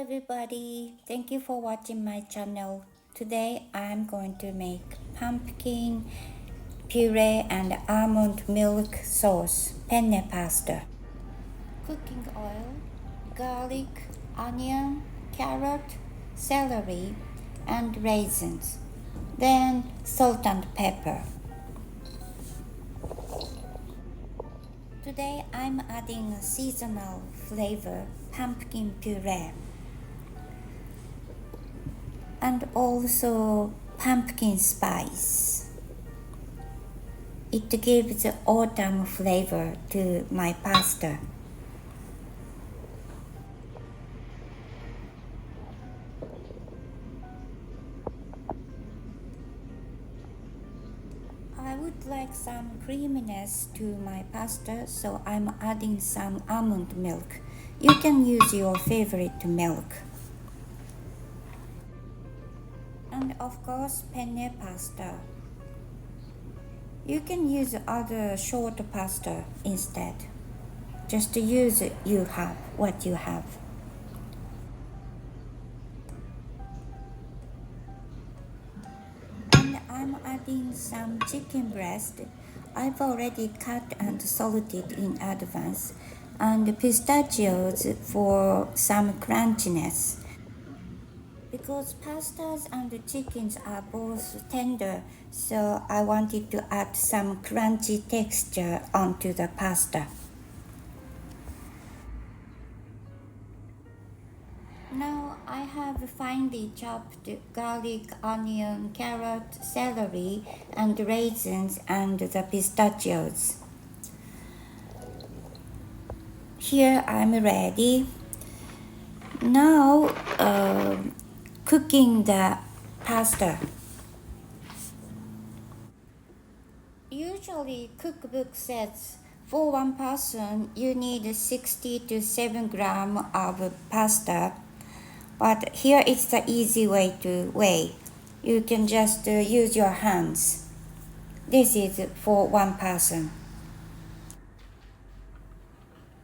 everybody, thank you for watching my channel. Today I'm going to make pumpkin puree and almond milk sauce penne pasta. Cooking oil, garlic, onion, carrot, celery and raisins. Then salt and pepper. Today I'm adding a seasonal flavor pumpkin puree and also pumpkin spice. It gives autumn flavor to my pasta. I would like some creaminess to my pasta, so I'm adding some almond milk. You can use your favorite milk. And of course, penne pasta. You can use other short pasta instead. Just use what you have. And I'm adding some chicken breast. I've already cut and salted in advance, and pistachios for some crunchiness. Because pastas and the chickens are both tender, so I wanted to add some crunchy texture onto the pasta. Now I have finely chopped garlic, onion, carrot, celery, and raisins and the pistachios. Here I'm ready. Now cooking the pasta. Usually cookbook says for one person you need 60 to 7 grams of pasta, but here is the easy way to weigh. You can just use your hands. This is for one person.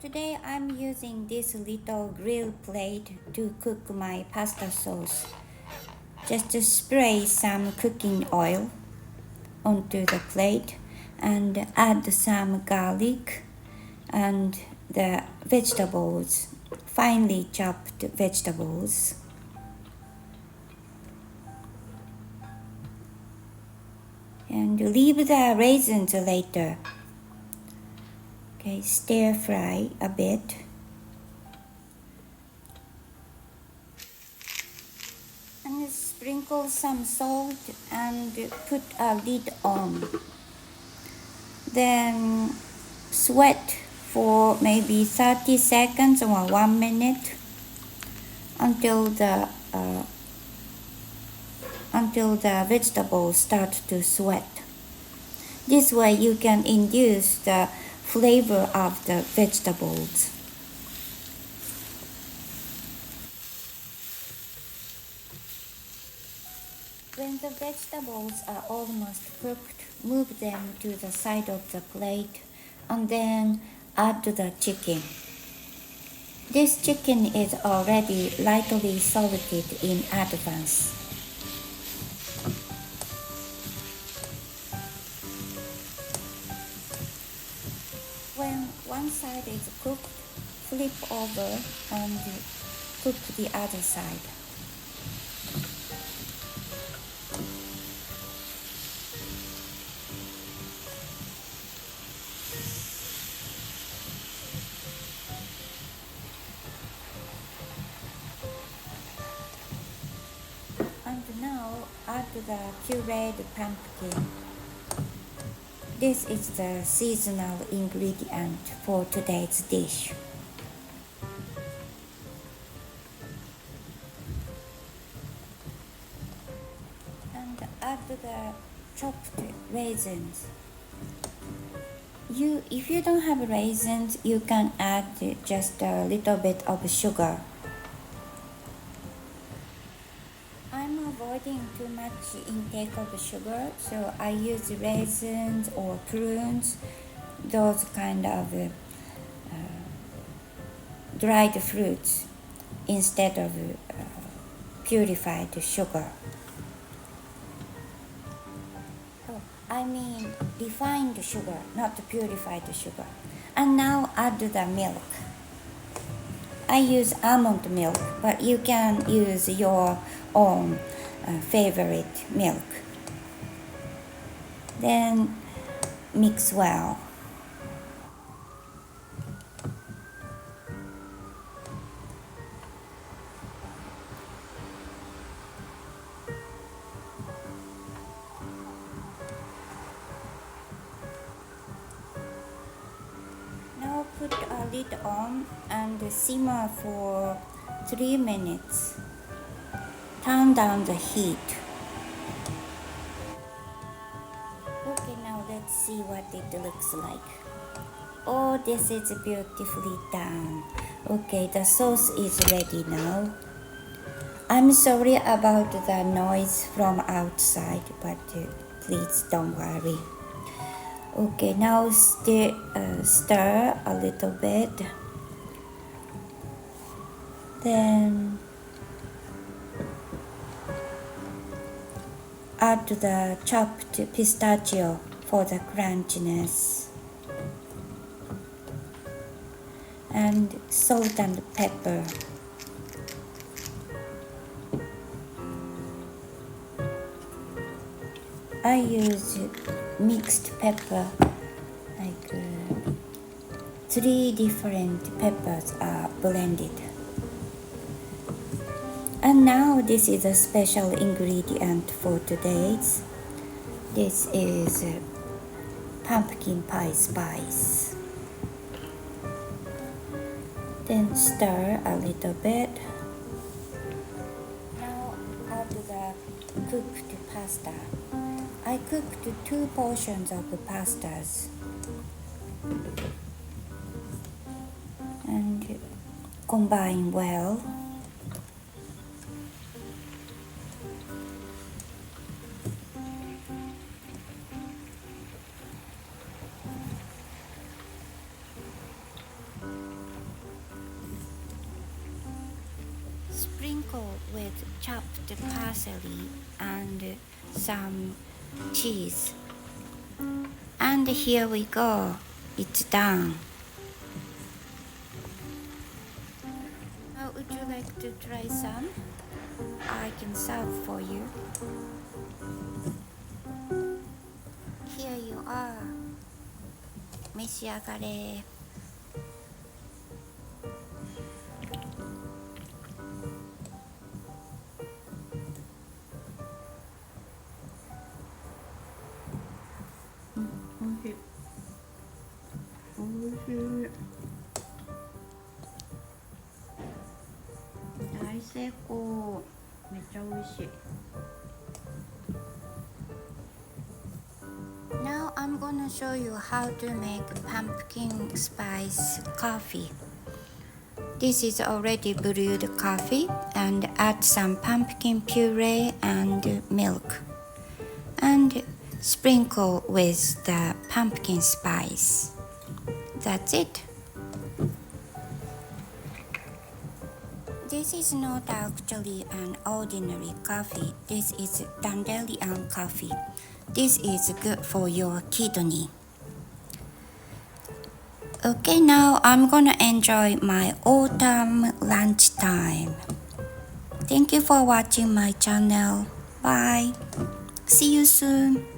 Today I'm using this little grill plate to cook my pasta sauce. Just spray some cooking oil onto the plate and add some garlic and the vegetables, finely chopped vegetables. And leave the raisins later. Okay, stir fry a bit. And sprinkle some salt and put a lid on. Then sweat for maybe 30 seconds or 1 minute until the vegetables start to sweat. This way you can induce the flavor of the vegetables. When the vegetables are almost cooked, move them to the side of the plate and then add the chicken. This chicken is already lightly salted in advance. When one side is cooked, flip over and cook the other side. And now add the pureed pumpkin. This is the seasonal ingredient for today's dish. And add the chopped raisins. If you don't have raisins, you can add just a little bit of sugar. I'm avoiding too much intake of sugar, so I use raisins or prunes, those kind of dried fruits instead of purified sugar. I mean refined sugar, not purified sugar. And now add the milk. I use almond milk, but you can use your own favorite milk. Then mix well. Now put a lid on and simmer for 3 minutes. Turn down the heat. Okay, now let's see what it looks like. Oh, this is beautifully done. Okay, the sauce is ready now. I'm sorry about the noise from outside, but please don't worry. Okay, now stir a little bit. Then add the chopped pistachio for the crunchiness. And salt and pepper. I use mixed pepper, like 3 different peppers are blended. And now this is a special ingredient for today's. This is pumpkin pie spice. Then stir a little bit. Now add the cooked pasta. I cooked 2 portions of the pastas and combine well. Sprinkle with chopped parsley and some cheese. And here we go. It's done. Now would you like to try some? I can serve for you. Here you are. 召し上がれ。大成功。めっちゃ美味しい。Now I'm gonna show you how to make pumpkin spice coffee. This is already brewed coffee and add some pumpkin puree and milk and sprinkle with the pumpkin spice. That's it. This is not actually an ordinary coffee. This is dandelion coffee. This is good for your kidney. Okay, now I'm gonna enjoy my autumn lunchtime. Thank you for watching my channel. Bye. See you soon.